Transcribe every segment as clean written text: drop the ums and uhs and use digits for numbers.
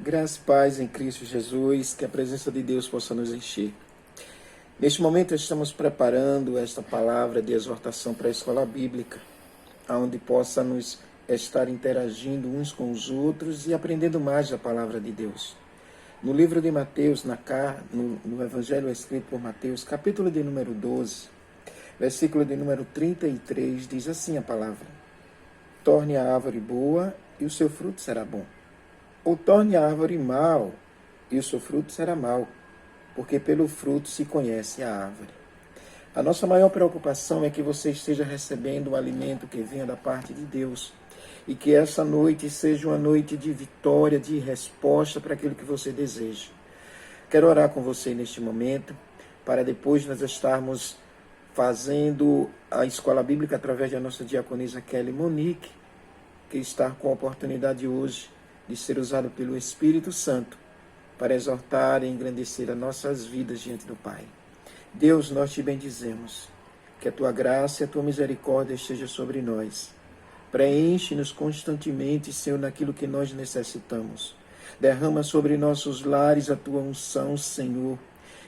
Graça e paz em Cristo Jesus, que a presença de Deus possa nos encher. Neste momento estamos preparando esta palavra de exortação para a escola bíblica, onde possa nos estar interagindo uns com os outros e aprendendo mais da palavra de Deus. No livro de Mateus, no Evangelho escrito por Mateus, capítulo de número 12, versículo de número 33, diz assim a palavra: torne a árvore boa e o seu fruto será bom. Ou torne a árvore mal, e o seu fruto será mau, porque pelo fruto se conhece a árvore. A nossa maior preocupação é que você esteja recebendo o alimento que venha da parte de Deus, e que essa noite seja uma noite de vitória, de resposta para aquilo que você deseja. Quero orar com você neste momento, para depois nós estarmos fazendo a escola bíblica através da nossa diaconisa Kelly Monique, que está com a oportunidade hoje de ser usado pelo Espírito Santo para exortar e engrandecer as nossas vidas diante do Pai. Deus, nós te bendizemos, que a tua graça e a tua misericórdia esteja sobre nós. Preenche-nos constantemente, Senhor, naquilo que nós necessitamos. Derrama sobre nossos lares a tua unção, Senhor,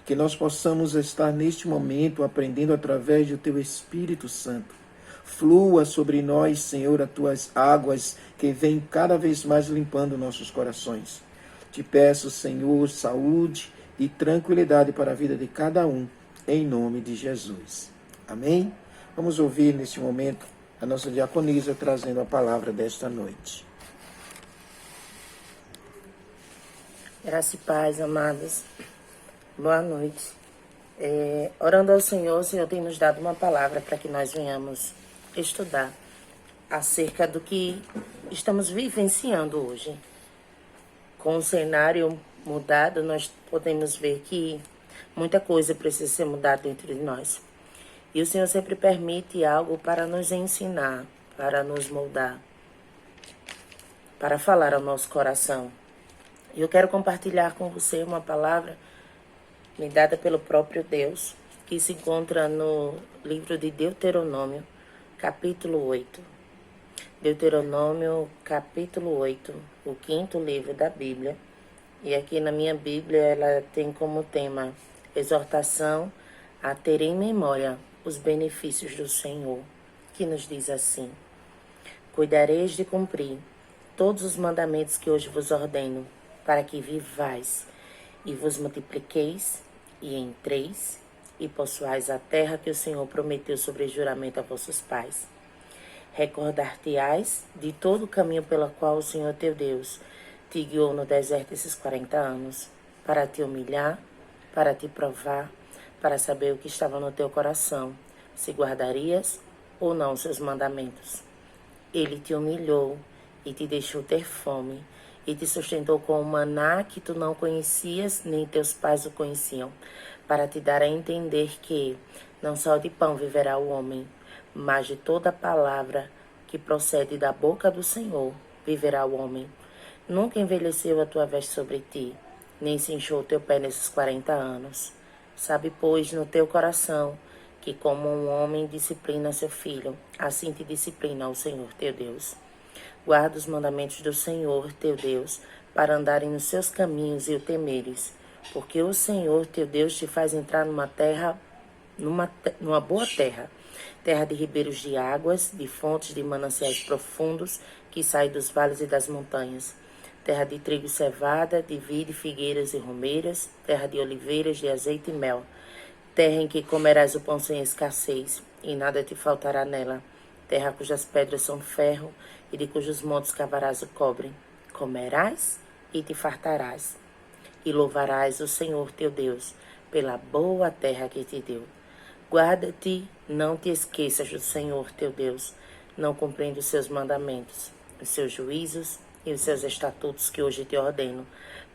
que nós possamos estar neste momento aprendendo através do teu Espírito Santo. Flua sobre nós, Senhor, as tuas águas que vêm cada vez mais limpando nossos corações. Te peço, Senhor, saúde e tranquilidade para a vida de cada um, em nome de Jesus. Amém? Vamos ouvir neste momento a nossa diaconisa trazendo a palavra desta noite. Graça e paz, amados. Boa noite. Orando ao Senhor, o Senhor tem nos dado uma palavra para que nós venhamos estudar acerca do que estamos vivenciando hoje. Com o cenário mudado, nós podemos ver que muita coisa precisa ser mudada dentro de nós. E o Senhor sempre permite algo para nos ensinar, para nos moldar, para falar ao nosso coração. E eu quero compartilhar com você uma palavra me dada pelo próprio Deus, que se encontra no livro de Deuteronômio, capítulo 8. Deuteronômio, capítulo 8, o quinto livro da Bíblia. E aqui na minha Bíblia ela tem como tema exortação a ter em memória os benefícios do Senhor, que nos diz assim: cuidareis de cumprir todos os mandamentos que hoje vos ordeno, para que vivais e vos multipliqueis e entreis e possuais a terra que o Senhor prometeu sobre juramento a vossos pais. Recordar-te-ás de todo o caminho pelo qual o Senhor teu Deus te guiou no deserto esses 40 anos, para te humilhar, para te provar, para saber o que estava no teu coração, se guardarias ou não os seus mandamentos. Ele te humilhou e te deixou ter fome, e te sustentou com o maná que tu não conhecias, nem teus pais o conheciam, para te dar a entender que não só de pão viverá o homem, mas de toda palavra que procede da boca do Senhor viverá o homem. Nunca envelheceu a tua veste sobre ti, nem se inchou o teu pé nesses 40 anos. Sabe, pois, no teu coração, que como um homem disciplina seu filho, assim te disciplina o Senhor teu Deus. Guarda os mandamentos do Senhor teu Deus, para andarem nos seus caminhos e o temeres, porque o Senhor teu Deus te faz entrar numa boa terra, terra de ribeiros de águas, de fontes de mananciais profundos, que saem dos vales e das montanhas, terra de trigo e cevada, de vide, figueiras e romeiras, terra de oliveiras, de azeite e mel, terra em que comerás o pão sem escassez, e nada te faltará nela, terra cujas pedras são ferro, e de cujos montes cavarás o cobre. Comerás e te fartarás, e louvarás o Senhor teu Deus pela boa terra que te deu. Guarda-te, não te esqueças do Senhor teu Deus, não cumprindo os seus mandamentos, os seus juízos e os seus estatutos que hoje te ordeno,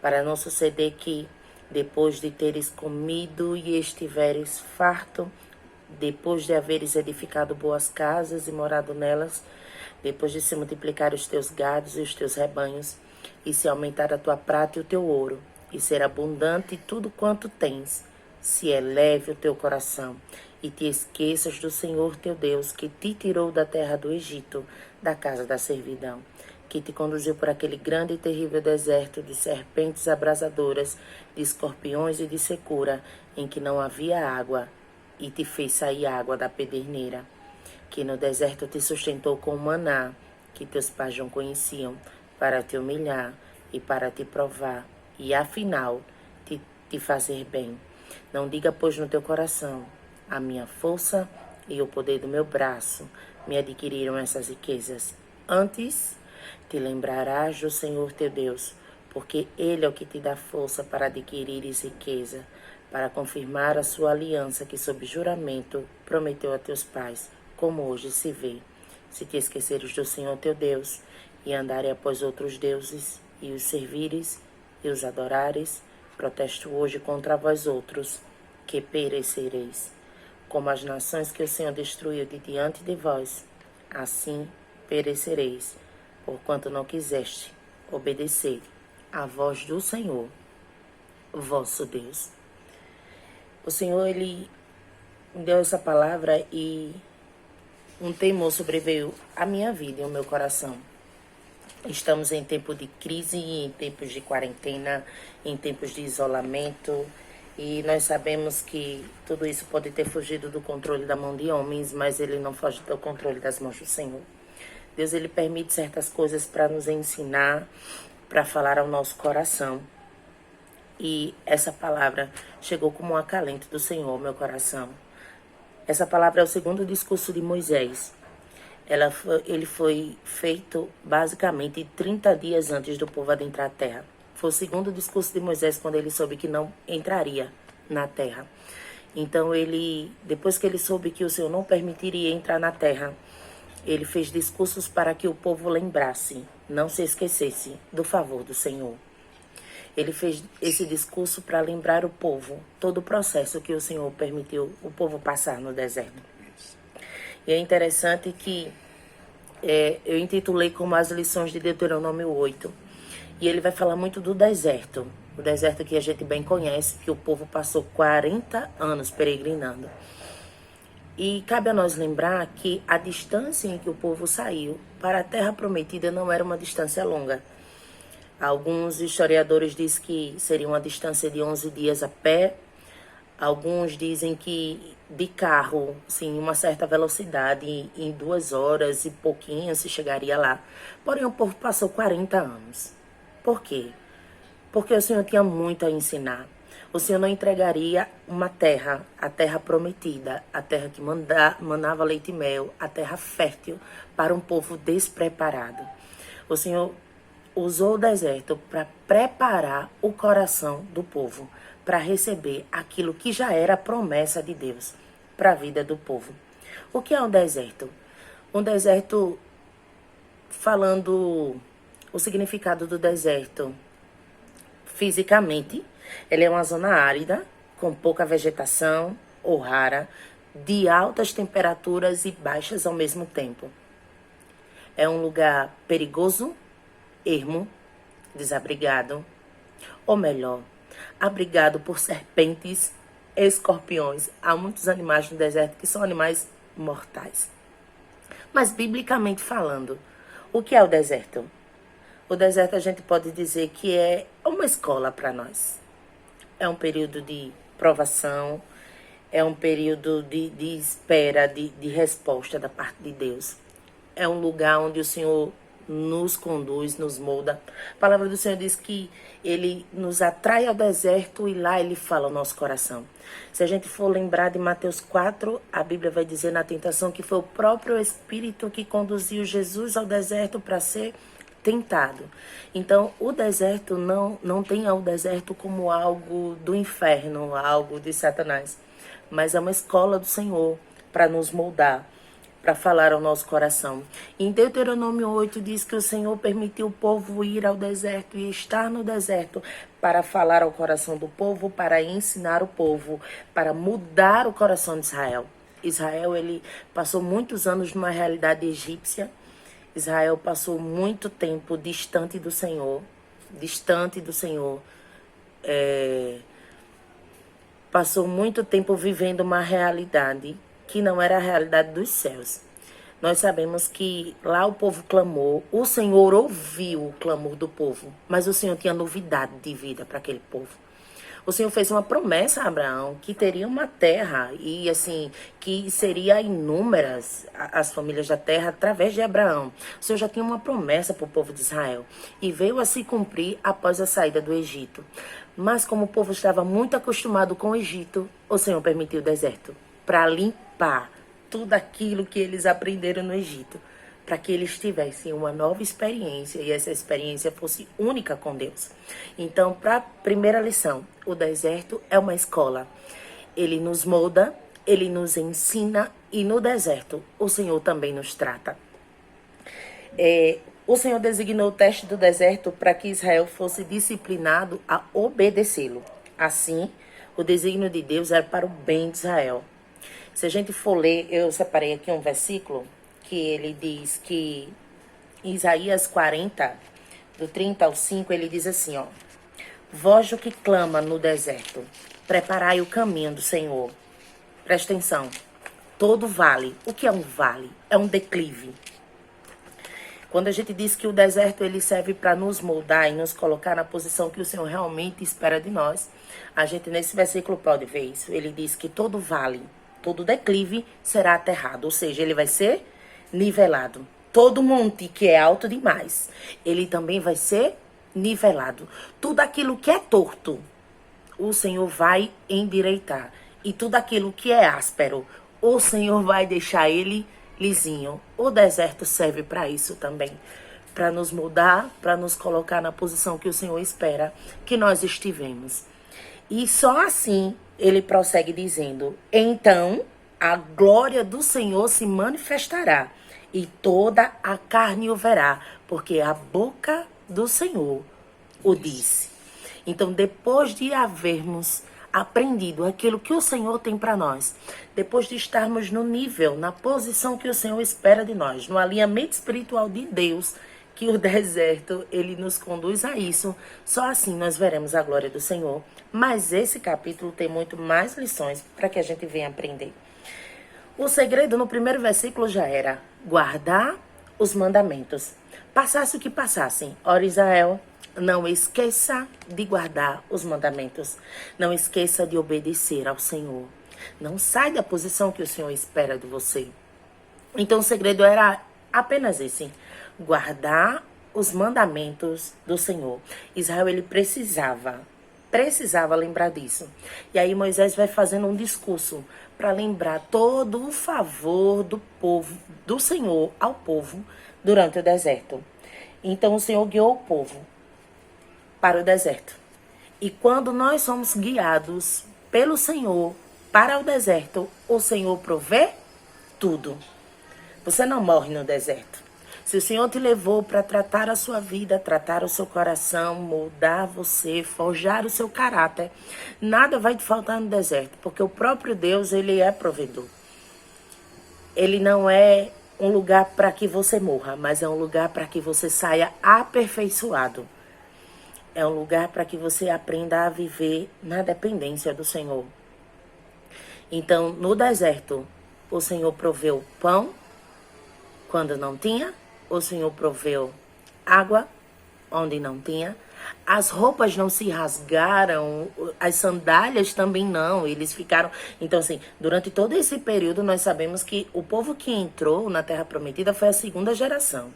para não suceder que, depois de teres comido e estiveres farto, depois de haveres edificado boas casas e morado nelas, depois de se multiplicar os teus gados e os teus rebanhos, e se aumentar a tua prata e o teu ouro, e ser abundante tudo quanto tens, se eleve o teu coração, e te esqueças do Senhor teu Deus, que te tirou da terra do Egito, da casa da servidão, que te conduziu por aquele grande e terrível deserto de serpentes abrasadoras, de escorpiões e de secura, em que não havia água, e te fez sair água da pederneira, que no deserto te sustentou com maná, que teus pais não conheciam, para te humilhar e para te provar, e afinal te fazer bem. Não diga, pois, no teu coração, a minha força e o poder do meu braço me adquiriram essas riquezas. Antes, te lembrarás do Senhor teu Deus, porque Ele é o que te dá força para adquirires riqueza, para confirmar a sua aliança que, sob juramento, prometeu a teus pais, como hoje se vê. Se te esqueceres do Senhor teu Deus, e andares após outros deuses, e os servires, e os adorares, protesto hoje contra vós outros, que perecereis. Como as nações que o Senhor destruiu de diante de vós, assim perecereis, porquanto não quiseste obedecer à voz do Senhor, vosso Deus. O Senhor, Ele deu essa palavra e um temor sobreveio à minha vida e ao meu coração. Estamos em tempo de crise, em tempos de quarentena, em tempos de isolamento, e nós sabemos que tudo isso pode ter fugido do controle da mão de homens, mas ele não foge do controle das mãos do Senhor. Deus, ele permite certas coisas para nos ensinar, para falar ao nosso coração. E essa palavra chegou como um acalento do Senhor ao meu coração. Essa palavra é o segundo discurso de Moisés. Ele foi feito basicamente 30 dias antes do povo adentrar a terra. Foi o segundo discurso de Moisés quando ele soube que não entraria na terra. Então depois que ele soube que o Senhor não permitiria entrar na terra, ele fez discursos para que o povo lembrasse, não se esquecesse do favor do Senhor. Ele fez esse discurso para lembrar o povo todo o processo que o Senhor permitiu o povo passar no deserto. E é interessante que eu intitulei como as lições de Deuteronômio 8. E ele vai falar muito do deserto. O deserto que a gente bem conhece, que o povo passou 40 anos peregrinando. E cabe a nós lembrar que a distância em que o povo saiu para a terra prometida não era uma distância longa. Alguns historiadores dizem que seria uma distância de 11 dias a pé. Alguns dizem que de carro, sim, uma certa velocidade, em 2 horas e pouquinho se chegaria lá. Porém, o povo passou 40 anos. Por quê? Porque o Senhor tinha muito a ensinar. O Senhor não entregaria uma terra, a terra prometida, a terra que manava leite e mel, a terra fértil para um povo despreparado. O Senhor usou o deserto para preparar o coração do povo, para receber aquilo que já era a promessa de Deus para a vida do povo. O que é um deserto? Um deserto, falando o significado do deserto fisicamente, ele é uma zona árida, com pouca vegetação ou rara, de altas temperaturas e baixas ao mesmo tempo. É um lugar perigoso, ermo, desabrigado, ou melhor, abrigado por serpentes, escorpiões. Há muitos animais no deserto que são animais mortais. Mas, biblicamente falando, o que é o deserto? O deserto a gente pode dizer que é uma escola para nós. É um período de provação, é um período de espera, de resposta da parte de Deus. É um lugar onde o Senhor nos conduz, nos molda. A palavra do Senhor diz que Ele nos atrai ao deserto e lá Ele fala ao nosso coração. Se a gente for lembrar de Mateus 4, a Bíblia vai dizer na tentação que foi o próprio Espírito que conduziu Jesus ao deserto para ser tentado. Então, o deserto não tem o deserto como algo do inferno, algo de Satanás, mas é uma escola do Senhor para nos moldar, para falar ao nosso coração. Em Deuteronômio 8 diz que o Senhor permitiu o povo ir ao deserto e estar no deserto para falar ao coração do povo, para ensinar o povo, para mudar o coração de Israel. Israel, ele passou muitos anos numa realidade egípcia. Israel passou muito tempo distante do Senhor, passou muito tempo vivendo uma realidade que não era a realidade dos céus. Nós sabemos que lá o povo clamou, o Senhor ouviu o clamor do povo, mas o Senhor tinha novidade de vida para aquele povo. O Senhor fez uma promessa a Abraão que teria uma terra e assim, que seria inúmeras as famílias da terra através de Abraão. O Senhor já tinha uma promessa para o povo de Israel e veio a se cumprir após a saída do Egito. Mas como o povo estava muito acostumado com o Egito, o Senhor permitiu o deserto para limpar tudo aquilo que eles aprenderam no Egito, para que eles tivessem uma nova experiência e essa experiência fosse única com Deus. Então, para a primeira lição, o deserto é uma escola. Ele nos molda, ele nos ensina e no deserto o Senhor também nos trata. O Senhor designou o teste do deserto para que Israel fosse disciplinado a obedecê-lo. Assim, o desígnio de Deus era para o bem de Israel. Se a gente for ler, eu separei aqui um versículo que ele diz que em Isaías 40, do 30 ao 5, ele diz assim, ó: Vós o que clama no deserto, preparai o caminho do Senhor. Presta atenção, todo vale. O que é um vale? É um declive. Quando a gente diz que o deserto ele serve para nos moldar e nos colocar na posição que o Senhor realmente espera de nós, a gente nesse versículo pode ver isso. Ele diz que todo vale, todo declive será aterrado, ou seja, ele vai ser nivelado. Todo monte que é alto demais, ele também vai ser nivelado. Tudo aquilo que é torto, o Senhor vai endireitar. E tudo aquilo que é áspero, o Senhor vai deixar ele lisinho. O deserto serve para isso também, para nos mudar, para nos colocar na posição que o Senhor espera que nós estivemos. E só assim ele prossegue dizendo: então a glória do Senhor se manifestará e toda a carne o verá, porque a boca do Senhor o disse. Então, depois de havermos aprendido aquilo que o Senhor tem para nós, depois de estarmos no nível, na posição que o Senhor espera de nós, no alinhamento espiritual de Deus, que o deserto, ele nos conduz a isso, só assim nós veremos a glória do Senhor. Mas esse capítulo tem muito mais lições para que a gente venha aprender. O segredo no primeiro versículo já era guardar os mandamentos. Passasse o que passassem, ora Israel, não esqueça de guardar os mandamentos. Não esqueça de obedecer ao Senhor. Não sai da posição que o Senhor espera de você. Então o segredo era apenas esse: guardar os mandamentos do Senhor. Israel, ele precisava lembrar disso. E aí Moisés vai fazendo um discurso para lembrar todo o favor do povo, do Senhor ao povo durante o deserto. Então o Senhor guiou o povo para o deserto. E quando nós somos guiados pelo Senhor para o deserto, o Senhor provê tudo. Você não morre no deserto. Se o Senhor te levou para tratar a sua vida, tratar o seu coração, moldar você, forjar o seu caráter, nada vai te faltar no deserto, porque o próprio Deus, ele é provedor. Ele não é um lugar para que você morra, mas é um lugar para que você saia aperfeiçoado. É um lugar para que você aprenda a viver na dependência do Senhor. Então, no deserto, o Senhor proveu pão quando não tinha. O Senhor proveu água onde não tinha. As roupas não se rasgaram, as sandálias também não, eles ficaram... Então, assim, durante todo esse período, nós sabemos que o povo que entrou na Terra Prometida foi a segunda geração.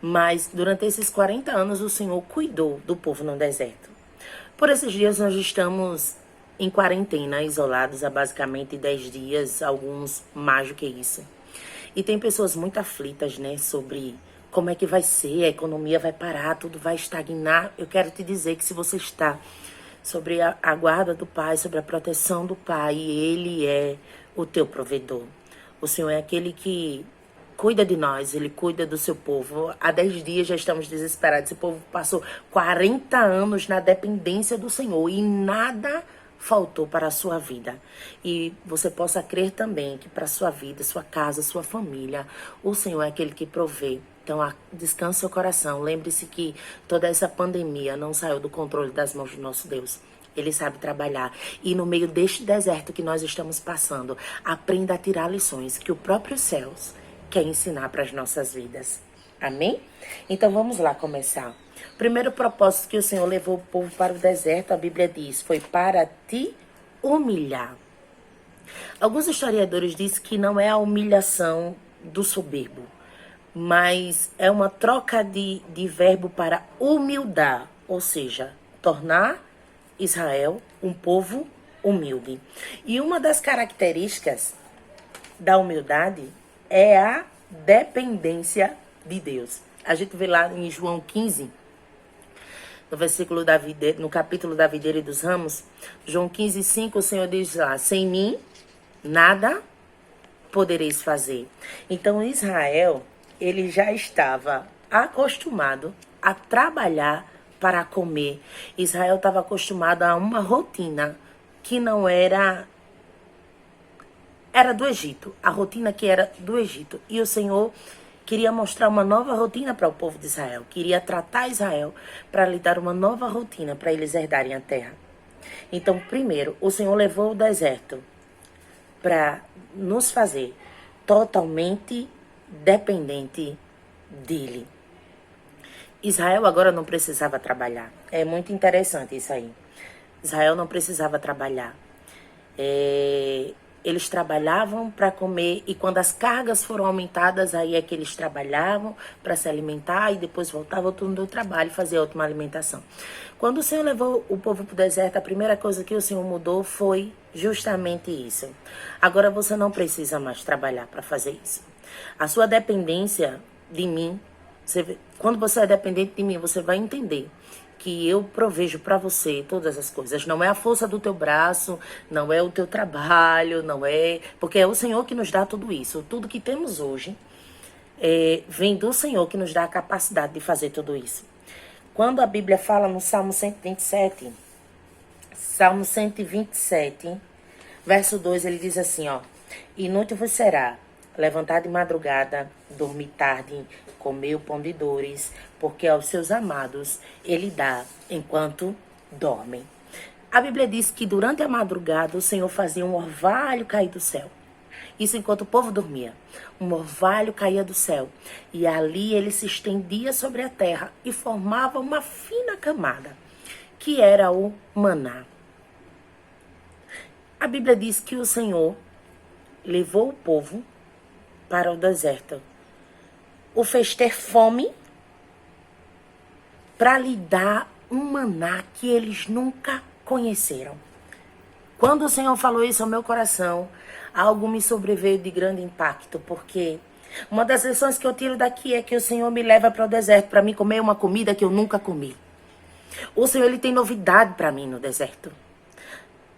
Mas, durante esses 40 anos, o Senhor cuidou do povo no deserto. Por esses dias, nós estamos em quarentena, isolados há basicamente 10 dias, alguns mais do que isso. E tem pessoas muito aflitas, né, sobre como é que vai ser, a economia vai parar, tudo vai estagnar. Eu quero te dizer que se você está sobre a guarda do Pai, sobre a proteção do Pai, Ele é o teu provedor. O Senhor é aquele que cuida de nós, Ele cuida do seu povo. Há 10 dias já estamos desesperados. Esse povo passou 40 anos na dependência do Senhor e nada faltou para a sua vida. E você possa crer também que para a sua vida, sua casa, sua família, o Senhor é aquele que provê. Então, descanse seu coração. Lembre-se que toda essa pandemia não saiu do controle das mãos do nosso Deus. Ele sabe trabalhar. E no meio deste deserto que nós estamos passando, aprenda a tirar lições que o próprio céus, quer ensinar para as nossas vidas. Amém? Então vamos lá começar. O primeiro propósito que o Senhor levou o povo para o deserto, a Bíblia diz, foi para te humilhar. Alguns historiadores dizem que não é a humilhação do soberbo, mas é uma troca de verbo para humildar, ou seja, tornar Israel um povo humilde. E uma das características da humildade é a dependência de Deus. A gente vê lá em João 15, no versículo da videira, no capítulo da videira e dos ramos, João 15, 5, o Senhor diz lá, sem mim, nada podereis fazer. Então Israel, ele já estava acostumado a trabalhar para comer. Israel estava acostumado a uma rotina que não era do Egito, a rotina que era do Egito. E o Senhor queria mostrar uma nova rotina para o povo de Israel, queria tratar Israel para lhe dar uma nova rotina para eles herdarem a terra. Então, primeiro, o Senhor levou o deserto para nos fazer totalmente dependente dele. Israel agora não precisava trabalhar. É muito interessante isso aí. Israel não precisava trabalhar. Eles trabalhavam para comer e quando as cargas foram aumentadas, aí é que eles trabalhavam para se alimentar e depois voltavam ao turno do trabalho e faziam outra alimentação. Quando o Senhor levou o povo para o deserto, a primeira coisa que o Senhor mudou foi justamente isso. Agora você não precisa mais trabalhar para fazer isso. A sua dependência de mim, quando você é dependente de mim, você vai entender que eu provejo para você todas as coisas. Não é a força do teu braço, não é o teu trabalho, não é... Porque é o Senhor que nos dá tudo isso. Tudo que temos hoje vem do Senhor que nos dá a capacidade de fazer tudo isso. Quando a Bíblia fala no Salmo 127, verso 2, ele diz assim, ó. Inútil vos será levantar de madrugada, dormir tarde, comer o pão de dores, porque aos seus amados ele dá enquanto dormem. A Bíblia diz que durante a madrugada o Senhor fazia um orvalho cair do céu. Isso enquanto o povo dormia. Um orvalho caía do céu. E ali ele se estendia sobre a terra e formava uma fina camada, que era o maná. A Bíblia diz que o Senhor levou o povo para o deserto. O fez ter fome para lhe dar um maná que eles nunca conheceram. Quando o Senhor falou isso ao meu coração, algo me sobreveio de grande impacto, porque uma das lições que eu tiro daqui é que o Senhor me leva para o deserto para me comer uma comida que eu nunca comi. O Senhor, ele tem novidade para mim no deserto.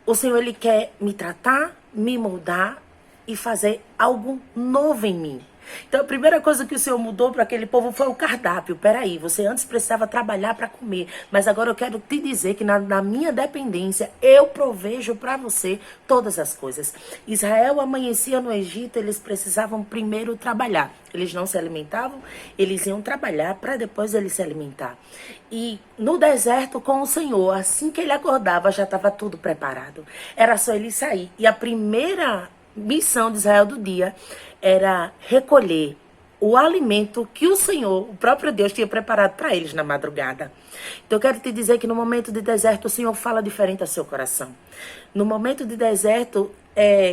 O Senhor, ele quer me tratar, me moldar e fazer algo novo em mim. Então, a primeira coisa que o Senhor mudou para aquele povo foi o cardápio. Peraí, você antes precisava trabalhar para comer, mas agora eu quero te dizer que na minha dependência, eu provejo para você todas as coisas. Israel amanhecia no Egito, eles precisavam primeiro trabalhar. Eles não se alimentavam, eles iam trabalhar para depois eles se alimentar. E no deserto com o Senhor, assim que ele acordava, já estava tudo preparado. Era só ele sair. E a primeira missão de Israel do dia era recolher o alimento que o Senhor, o próprio Deus, tinha preparado para eles na madrugada. Então eu quero te dizer que no momento de deserto o Senhor fala diferente ao seu coração. No momento de deserto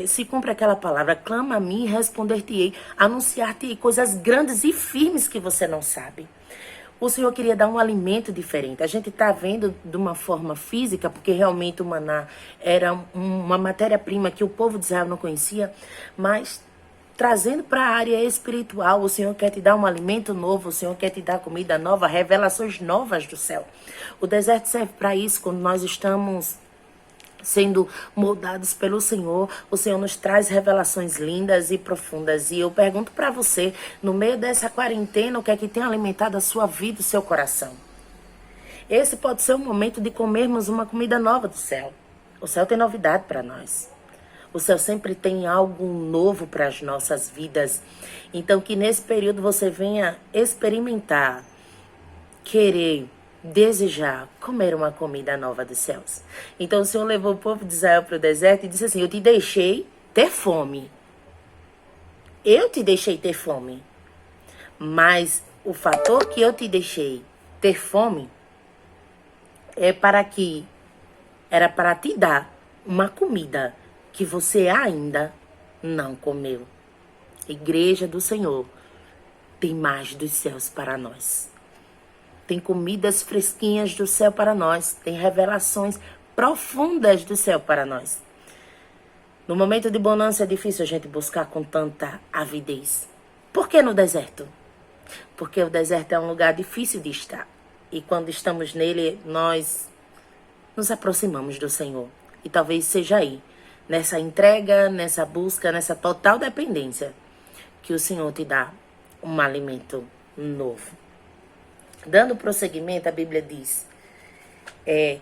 se cumpre aquela palavra: clama a mim e responder-te-ei, anunciar-te-ei coisas grandes e firmes que você não sabe. O Senhor queria dar um alimento diferente. A gente está vendo de uma forma física, porque realmente o maná era uma matéria-prima que o povo de Israel não conhecia, mas trazendo para a área espiritual, o Senhor quer te dar um alimento novo, o Senhor quer te dar comida nova, revelações novas do céu. O deserto serve para isso. Quando nós estamos sendo moldados pelo Senhor, o Senhor nos traz revelações lindas e profundas. E eu pergunto para você, no meio dessa quarentena, o que é que tem alimentado a sua vida, o seu coração? Esse pode ser o momento de comermos uma comida nova do céu. O céu tem novidade para nós. O céu sempre tem algo novo para as nossas vidas. Então, que nesse período você venha experimentar, querer, desejar comer uma comida nova dos céus. Então, o Senhor levou o povo de Israel para o deserto e disse assim: eu te deixei ter fome Eu te deixei ter fome, mas o fator que eu te deixei ter fome era para te dar uma comida que você ainda não comeu. Igreja do Senhor, tem mais dos céus para nós. Tem comidas fresquinhas do céu para nós. Tem revelações profundas do céu para nós. No momento de bonança é difícil a gente buscar com tanta avidez. Por que no deserto? Porque o deserto é um lugar difícil de estar. E quando estamos nele, nós nos aproximamos do Senhor. E talvez seja aí, nessa entrega, nessa busca, nessa total dependência, que o Senhor te dá um alimento novo. Dando prosseguimento, a Bíblia diz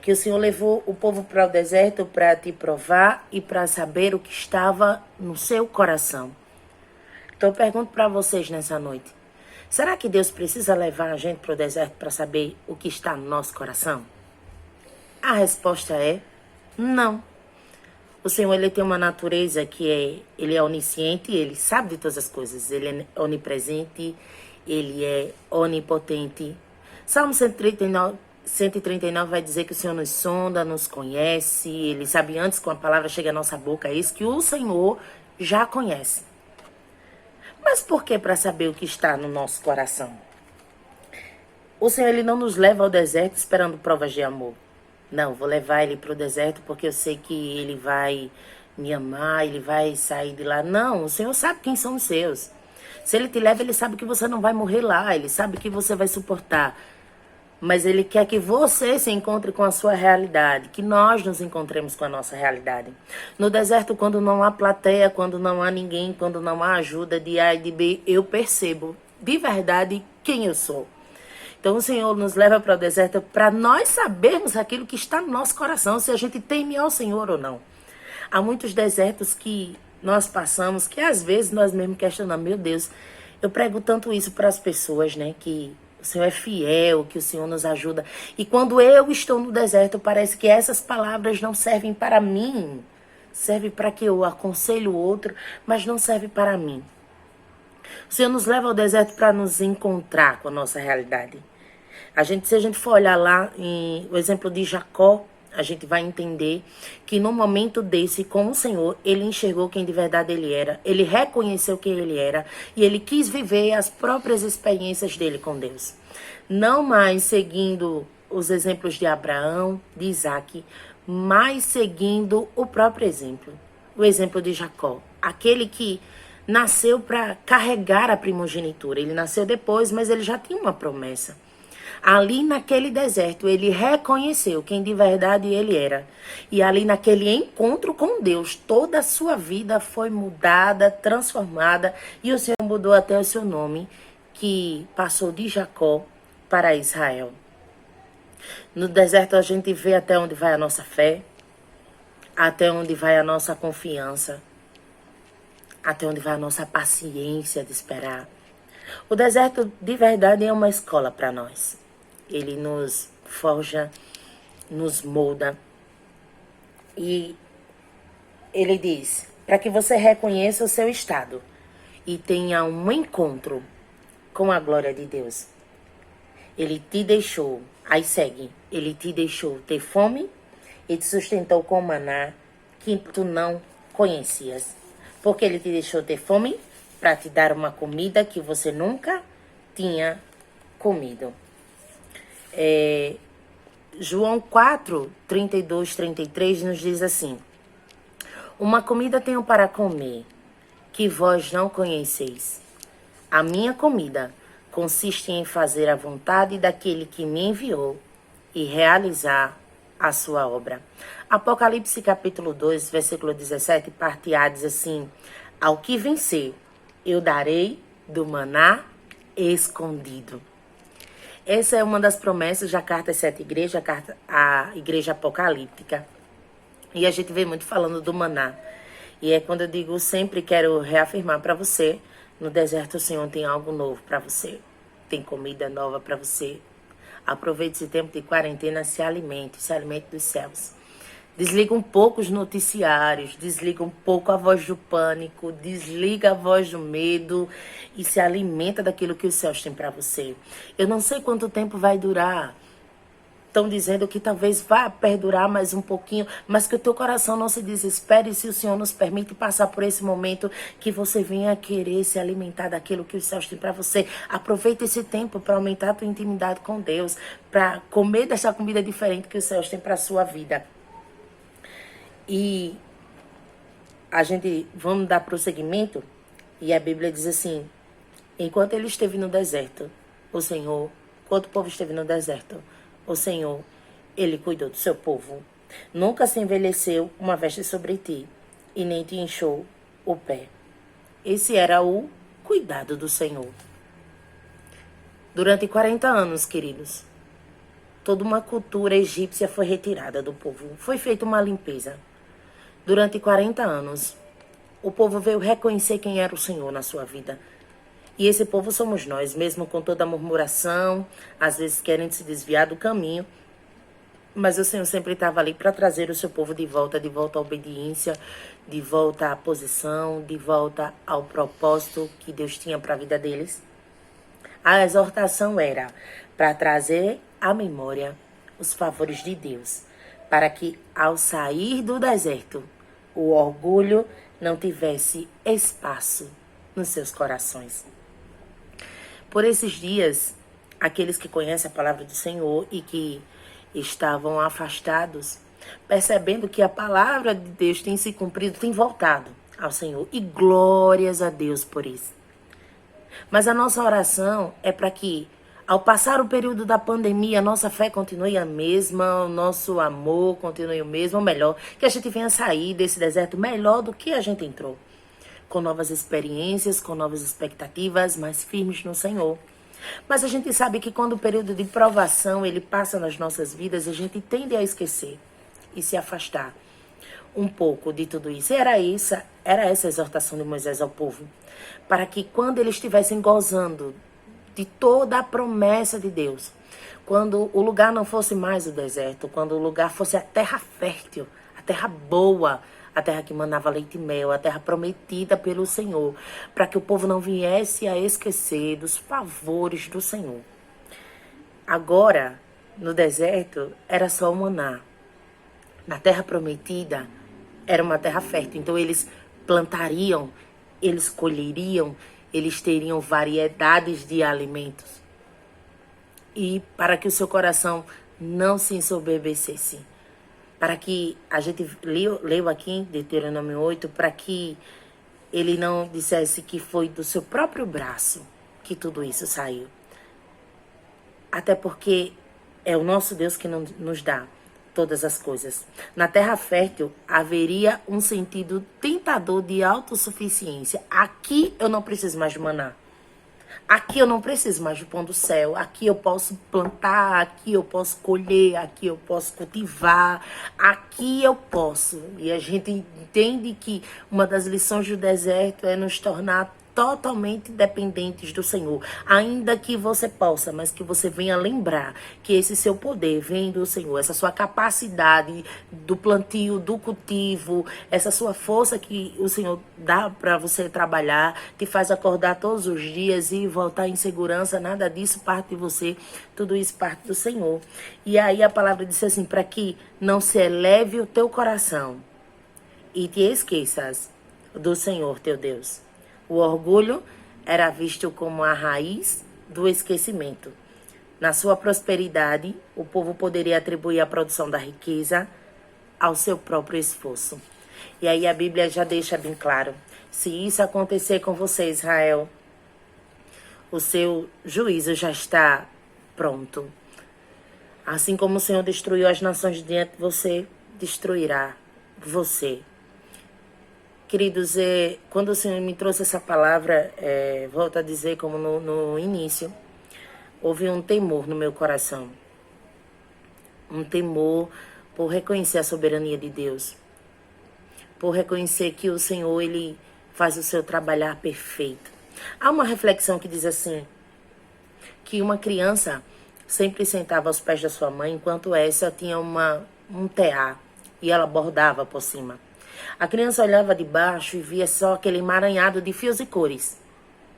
que o Senhor levou o povo para o deserto para te provar e para saber o que estava no seu coração. Então eu pergunto para vocês nessa noite, será que Deus precisa levar a gente para o deserto para saber o que está no nosso coração? A resposta é não. O Senhor, ele tem uma natureza ele é onisciente, ele sabe de todas as coisas. Ele é onipresente, ele é onipotente. Salmo 139 vai dizer que o Senhor nos sonda, nos conhece, ele sabe antes que a palavra chegue à nossa boca, é isso que o Senhor já conhece. Mas por que para saber o que está no nosso coração? O Senhor, ele não nos leva ao deserto esperando provas de amor. Não, vou levar ele para o deserto porque eu sei que ele vai me amar, ele vai sair de lá. Não, o Senhor sabe quem são os seus. Se ele te leva, ele sabe que você não vai morrer lá, ele sabe que você vai suportar. Mas ele quer que você se encontre com a sua realidade, que nós nos encontremos com a nossa realidade. No deserto, quando não há plateia, quando não há ninguém, quando não há ajuda de A e de B, eu percebo de verdade quem eu sou. Então o Senhor nos leva para o deserto para nós sabermos aquilo que está no nosso coração, se a gente teme ao Senhor ou não. Há muitos desertos que nós passamos, que às vezes nós mesmos questionamos, meu Deus, eu prego tanto isso para as pessoas, né, que o Senhor é fiel, que o Senhor nos ajuda. E quando eu estou no deserto, parece que essas palavras não servem para mim. Serve para que eu aconselhe o outro, mas não serve para mim. O Senhor nos leva ao deserto para nos encontrar com a nossa realidade. Se a gente for olhar lá o exemplo de Jacó, a gente vai entender que no momento desse, com o Senhor, ele enxergou quem de verdade ele era, ele reconheceu quem ele era e ele quis viver as próprias experiências dele com Deus. Não mais seguindo os exemplos de Abraão, de Isaac, mas seguindo o próprio exemplo, o exemplo de Jacó, aquele que nasceu para carregar a primogenitura. Ele nasceu depois, mas ele já tinha uma promessa. Ali naquele deserto, ele reconheceu quem de verdade ele era. E ali naquele encontro com Deus, toda a sua vida foi mudada, transformada. E o Senhor mudou até o seu nome, que passou de Jacó para Israel. No deserto a gente vê até onde vai a nossa fé, até onde vai a nossa confiança, até onde vai a nossa paciência de esperar. O deserto de verdade é uma escola para nós. Ele nos forja, nos molda. E ele diz, para que você reconheça o seu estado e tenha um encontro com a glória de Deus. Ele te deixou, aí segue, ele te deixou ter fome e te sustentou com maná que tu não conhecias. Porque ele te deixou ter fome para te dar uma comida que você nunca tinha comido. João 4, 32, 33 nos diz assim: uma comida tenho para comer, que vós não conheceis. A minha comida consiste em fazer a vontade daquele que me enviou e realizar a sua obra. Apocalipse capítulo 2, versículo 17, parte A, diz assim: ao que vencer, eu darei do maná escondido. Essa é uma das promessas da carta às 7 igrejas, a igreja apocalíptica. E a gente vê muito falando do maná. E é quando eu digo, sempre quero reafirmar para você, no deserto o Senhor tem algo novo para você. Tem comida nova para você. Aproveite esse tempo de quarentena, se alimente dos céus. Desliga um pouco os noticiários, desliga um pouco a voz do pânico, desliga a voz do medo e se alimenta daquilo que os céus têm para você. Eu não sei quanto tempo vai durar. Estão dizendo que talvez vá perdurar mais um pouquinho, mas que o teu coração não se desespere se o Senhor nos permite passar por esse momento, que você venha querer se alimentar daquilo que os céus têm para você. Aproveita esse tempo para aumentar a tua intimidade com Deus, para comer dessa comida diferente que os céus têm para a sua vida. E vamos dar prosseguimento, e a Bíblia diz assim: enquanto ele esteve no deserto, o Senhor, enquanto o povo esteve no deserto, o Senhor, ele cuidou do seu povo. Nunca se envelheceu uma veste sobre ti, e nem te inchou o pé. Esse era o cuidado do Senhor. Durante 40 anos, queridos, toda uma cultura egípcia foi retirada do povo. Foi feita uma limpeza. Durante 40 anos, o povo veio reconhecer quem era o Senhor na sua vida. E esse povo somos nós, mesmo com toda a murmuração, às vezes querendo se desviar do caminho. Mas o Senhor sempre estava ali para trazer o seu povo de volta à obediência, de volta à posição, de volta ao propósito que Deus tinha para a vida deles. A exortação era para trazer à memória os favores de Deus, para que ao sair do deserto, o orgulho não tivesse espaço nos seus corações. Por esses dias, aqueles que conhecem a palavra do Senhor e que estavam afastados, percebendo que a palavra de Deus tem se cumprido, tem voltado ao Senhor. E glórias a Deus por isso. Mas a nossa oração é para que, ao passar o período da pandemia, a nossa fé continue a mesma, o nosso amor continue o mesmo, ou melhor, que a gente venha sair desse deserto melhor do que a gente entrou. Com novas experiências, com novas expectativas, mais firmes no Senhor. Mas a gente sabe que quando o período de provação ele passa nas nossas vidas, a gente tende a esquecer e se afastar um pouco de tudo isso. Era essa a exortação de Moisés ao povo, para que quando eles estivessem gozando de toda a promessa de Deus, quando o lugar não fosse mais o deserto, quando o lugar fosse a terra fértil, a terra boa, a terra que manava leite e mel, a terra prometida pelo Senhor, para que o povo não viesse a esquecer dos favores do Senhor. Agora, no deserto, era só o maná. Na terra prometida, era uma terra fértil. Então, eles plantariam, eles colheriam, eles teriam variedades de alimentos. E para que o seu coração não se ensoberbecesse, para que a gente leu aqui em Deuteronômio 8, para que ele não dissesse que foi do seu próprio braço que tudo isso saiu. Até porque é o nosso Deus que nos dá todas as coisas. Na terra fértil haveria um sentido tentador de autossuficiência. Aqui eu não preciso mais de maná. Aqui eu não preciso mais do pão do céu. Aqui eu posso plantar, aqui eu posso colher, aqui eu posso cultivar, aqui eu posso. E a gente entende que uma das lições do deserto é nos tornar totalmente dependentes do Senhor. Ainda que você possa, mas que você venha lembrar que esse seu poder vem do Senhor. Essa sua capacidade do plantio, do cultivo, essa sua força que o Senhor dá para você trabalhar, te faz acordar todos os dias e voltar em segurança. Nada disso parte de você, tudo isso parte do Senhor. E aí a palavra diz assim, para que não se eleve o teu coração e te esqueças do Senhor teu Deus. O orgulho era visto como a raiz do esquecimento. Na sua prosperidade, o povo poderia atribuir a produção da riqueza ao seu próprio esforço. E aí a Bíblia já deixa bem claro, se isso acontecer com você, Israel, o seu juízo já está pronto. Assim como o Senhor destruiu as nações diante de você, destruirá você. Queridos, quando o Senhor me trouxe essa palavra, volto a dizer como no início, houve um temor no meu coração. Um temor por reconhecer a soberania de Deus. Por reconhecer que o Senhor, Ele faz o seu trabalhar perfeito. Há uma reflexão que diz assim, que uma criança sempre sentava aos pés da sua mãe, enquanto essa tinha um tear e ela bordava por cima. A criança olhava de baixo e via só aquele emaranhado de fios e cores,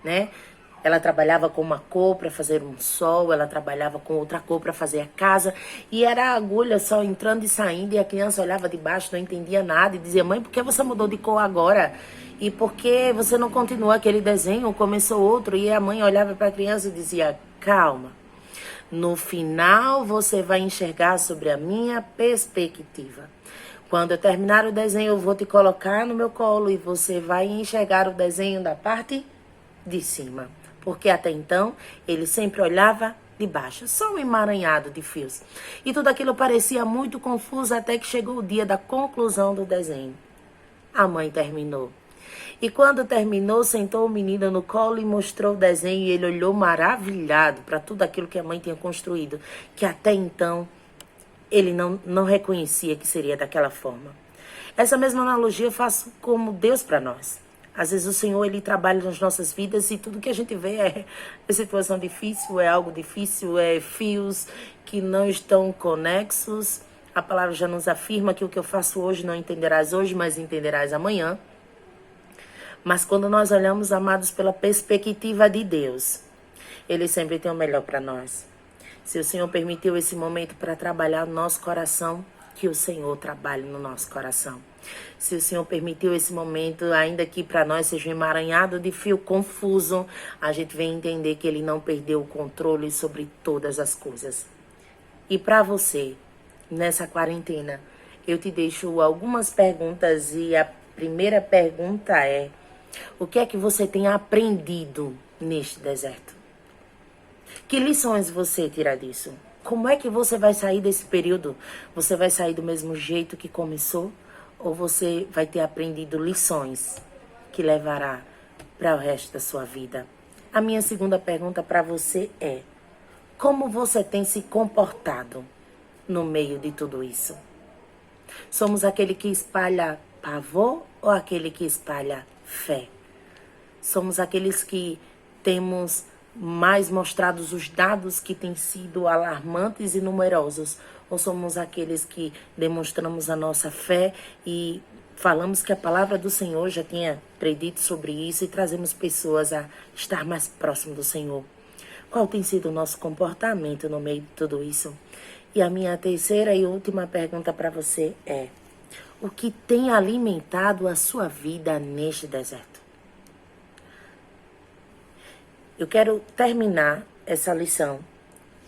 né? Ela trabalhava com uma cor para fazer um sol, ela trabalhava com outra cor para fazer a casa, e era a agulha só entrando e saindo, e a criança olhava de baixo, não entendia nada, e dizia: mãe, por que você mudou de cor agora? E por que você não continuou aquele desenho, começou outro? E a mãe olhava para a criança e dizia: calma, no final você vai enxergar sobre a minha perspectiva. Quando eu terminar o desenho, eu vou te colocar no meu colo e você vai enxergar o desenho da parte de cima. Porque até então, ele sempre olhava de baixo, só um emaranhado de fios. E tudo aquilo parecia muito confuso até que chegou o dia da conclusão do desenho. A mãe terminou. E quando terminou, sentou o menino no colo e mostrou o desenho. E ele olhou maravilhado para tudo aquilo que a mãe tinha construído, que até então ele não reconhecia que seria daquela forma. Essa mesma analogia eu faço como Deus para nós. Às vezes o Senhor, Ele trabalha nas nossas vidas e tudo que a gente vê é situação difícil, é algo difícil, é fios que não estão conexos. A palavra já nos afirma que o que eu faço hoje não entenderás hoje, mas entenderás amanhã. Mas quando nós olhamos, amados, pela perspectiva de Deus, Ele sempre tem o melhor para nós. Se o Senhor permitiu esse momento para trabalhar no nosso coração, que o Senhor trabalhe no nosso coração. Se o Senhor permitiu esse momento, ainda que para nós seja um emaranhado de fio confuso, a gente vem entender que Ele não perdeu o controle sobre todas as coisas. E para você, nessa quarentena, eu te deixo algumas perguntas e a primeira pergunta é: o que é que você tem aprendido neste deserto? Que lições você tira disso? Como é que você vai sair desse período? Você vai sair do mesmo jeito que começou? Ou você vai ter aprendido lições que levará para o resto da sua vida? A minha segunda pergunta para você é: como você tem se comportado no meio de tudo isso? Somos aquele que espalha pavor ou aquele que espalha fé? Somos aqueles que temos mais mostrados os dados que têm sido alarmantes e numerosos, ou somos aqueles que demonstramos a nossa fé e falamos que a palavra do Senhor já tinha predito sobre isso e trazemos pessoas a estar mais próximo do Senhor? Qual tem sido o nosso comportamento no meio de tudo isso? E a minha terceira e última pergunta para você é: o que tem alimentado a sua vida neste deserto? Eu quero terminar essa lição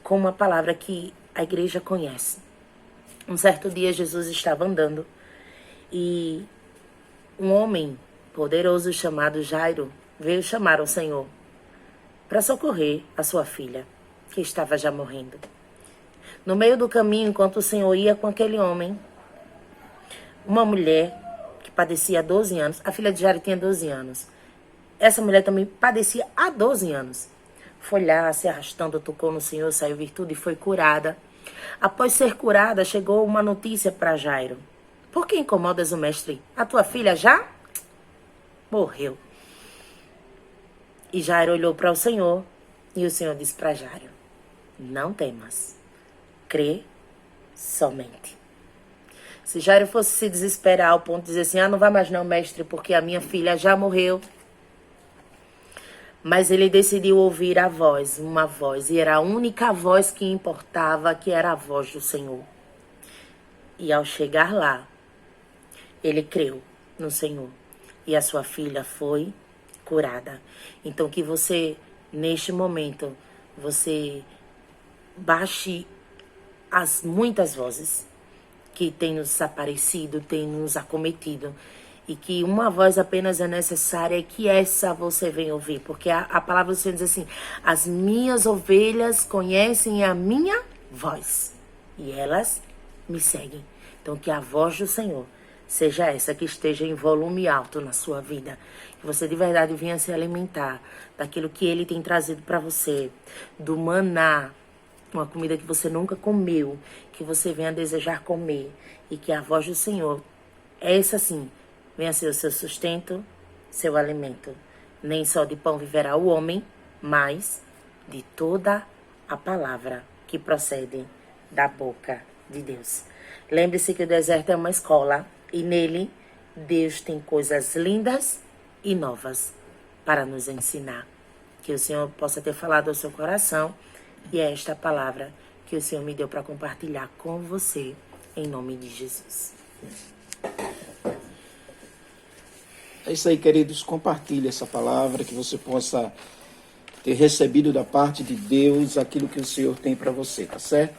com uma palavra que a igreja conhece. Um certo dia Jesus estava andando e um homem poderoso chamado Jairo veio chamar o Senhor para socorrer a sua filha, que estava já morrendo. No meio do caminho, enquanto o Senhor ia com aquele homem, uma mulher que padecia há 12 anos, a filha de Jairo tinha 12 anos, essa mulher também padecia há 12 anos. Foi lá, se arrastando, tocou no Senhor, saiu virtude e foi curada. Após ser curada, chegou uma notícia para Jairo: por que incomodas o mestre? A tua filha já morreu. E Jairo olhou para o Senhor e o Senhor disse para Jairo: não temas, crê somente. Se Jairo fosse se desesperar ao ponto de dizer assim: não vai mais não, mestre, porque a minha filha já morreu. Mas ele decidiu ouvir a voz, uma voz, e era a única voz que importava, que era a voz do Senhor. E ao chegar lá, ele creu no Senhor e a sua filha foi curada. Então que você, neste momento, você baixe as muitas vozes que têm nos aparecido, têm nos acometido, e que uma voz apenas é necessária e que essa você vem ouvir. Porque a palavra do Senhor diz assim: as minhas ovelhas conhecem a minha voz e elas me seguem. Então que a voz do Senhor seja essa que esteja em volume alto na sua vida. Que você de verdade venha se alimentar daquilo que Ele tem trazido para você, do maná, uma comida que você nunca comeu, que você venha desejar comer. E que a voz do Senhor, essa sim, venha ser o seu sustento, seu alimento. Nem só de pão viverá o homem, mas de toda a palavra que procede da boca de Deus. Lembre-se que o deserto é uma escola e nele Deus tem coisas lindas e novas para nos ensinar. Que o Senhor possa ter falado ao seu coração e é esta palavra que o Senhor me deu para compartilhar com você, em nome de Jesus. É isso aí, queridos. Compartilhe essa palavra, que você possa ter recebido da parte de Deus aquilo que o Senhor tem para você, tá certo?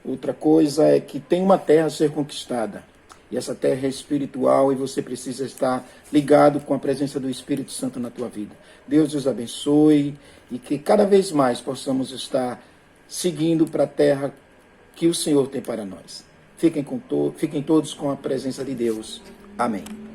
Outra coisa é que tem uma terra a ser conquistada. E essa terra é espiritual e você precisa estar ligado com a presença do Espírito Santo na tua vida. Deus os abençoe e que cada vez mais possamos estar seguindo para a terra que o Senhor tem para nós. Fiquem todos com a presença de Deus. Amém.